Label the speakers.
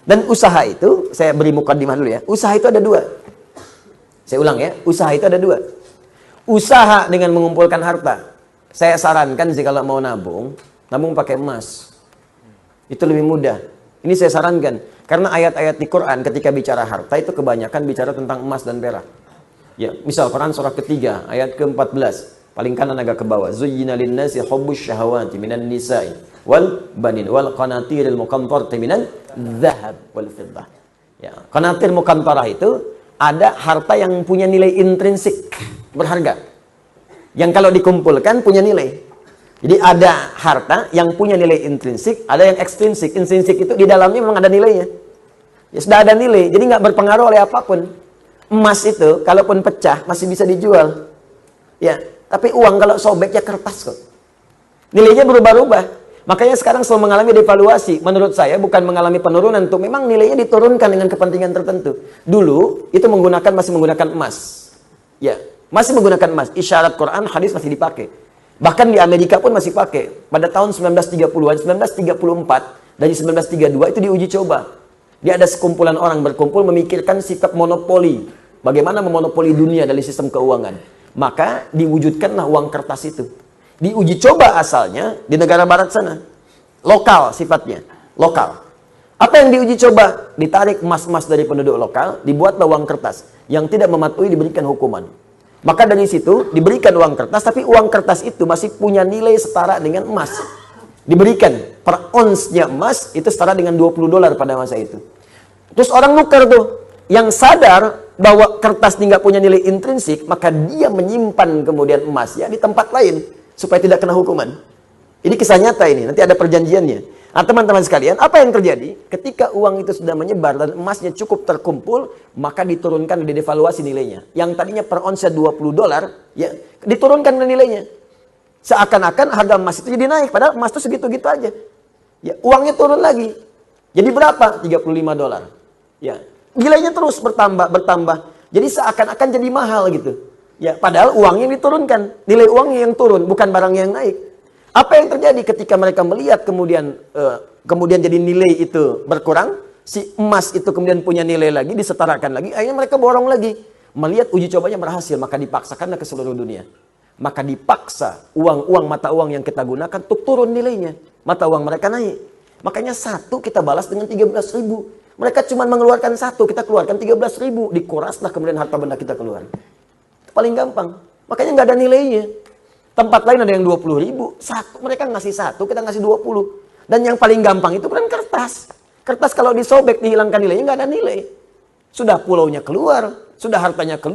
Speaker 1: Dan usaha itu, saya beri mukadimah dulu ya. Usaha itu ada dua. Saya ulang ya, usaha itu ada dua. Usaha dengan mengumpulkan harta. Saya sarankan sih kalau mau nabung pakai emas. Itu lebih mudah. Ini saya sarankan. Karena ayat-ayat di Quran ketika bicara harta itu kebanyakan bicara tentang emas dan perak. Ya, misal Quran surah ketiga, ayat ke-14. Paling kanan agak ke bawah. Zuyyina lin-nasi hubbus syahawati minan nisa'i wal banin wal qanatiril muqantarati minan dzahab wal fiddah. Ya, qanatir muqantarah itu ada harta yang punya nilai intrinsik, berharga. Yang kalau dikumpulkan punya nilai. Jadi ada harta yang punya nilai intrinsik, ada yang ekstrinsik. Intrinsik itu di dalamnya memang ada nilainya. Ya sudah ada nilai, jadi nggak berpengaruh oleh apapun. Emas itu, kalaupun pecah, masih bisa dijual. Ya, tapi uang kalau sobek ya kertas kok. Nilainya berubah-ubah. Makanya sekarang selalu mengalami devaluasi. Menurut saya bukan mengalami penurunan tuh. Memang nilainya diturunkan dengan kepentingan tertentu. Dulu itu masih menggunakan emas. Ya, masih menggunakan emas. Isyarat Quran, hadis masih dipakai. Bahkan di Amerika pun masih pakai. Pada tahun 1930-an, 1934 dari 1932 itu diuji coba. Dia ada sekumpulan orang berkumpul memikirkan sifat monopoli. Bagaimana memonopoli dunia dari sistem keuangan. Maka diwujudkanlah uang kertas itu. Diuji coba asalnya di negara barat sana. Lokal sifatnya. Lokal. Apa yang diuji coba? Ditarik emas-emas dari penduduk lokal, dibuatlah uang kertas. Yang tidak mematuhi diberikan hukuman. Maka dari situ diberikan uang kertas, tapi uang kertas itu masih punya nilai setara dengan emas. Diberikan per onsnya emas itu setara dengan $20 pada masa itu. Terus orang nuker tuh. Yang sadar bahwa kertas ini nggak punya nilai intrinsik, maka dia menyimpan kemudian emasnya di tempat lain supaya tidak kena hukuman. Ini kisah nyata ini, nanti ada perjanjiannya. Nah teman-teman sekalian, apa yang terjadi? Ketika uang itu sudah menyebar dan emasnya cukup terkumpul, maka diturunkan, didevaluasi nilainya. Yang tadinya per onsnya $20, ya diturunkan nilainya. Seakan-akan harga emas itu jadi naik, padahal emas itu segitu-gitu aja. Ya, uangnya turun lagi. Jadi berapa? $35. Ya, nilainya terus bertambah. Jadi seakan-akan jadi mahal gitu. Ya, padahal uangnya diturunkan, nilai uangnya yang turun, bukan barang yang naik. Apa yang terjadi ketika mereka melihat kemudian jadi nilai itu berkurang, si emas itu kemudian punya nilai lagi, disetarakan lagi, akhirnya mereka borong lagi. Melihat uji cobanya berhasil, maka dipaksakanlah ke seluruh dunia. Maka dipaksa uang mata uang yang kita gunakan untuk turun nilainya. Mata uang mereka naik. Makanya satu kita balas dengan 13.000. Mereka cuma mengeluarkan satu, kita keluarkan 13.000. Dikuraslah kemudian harta benda kita keluar. Paling gampang. Makanya nggak ada nilainya. Tempat lain ada yang 20.000. Satu, mereka ngasih satu, kita ngasih 20. Dan yang paling gampang itu kan kertas. Kertas kalau disobek, dihilangkan nilainya, nggak ada nilai. Sudah pulaunya keluar, sudah hartanya keluar.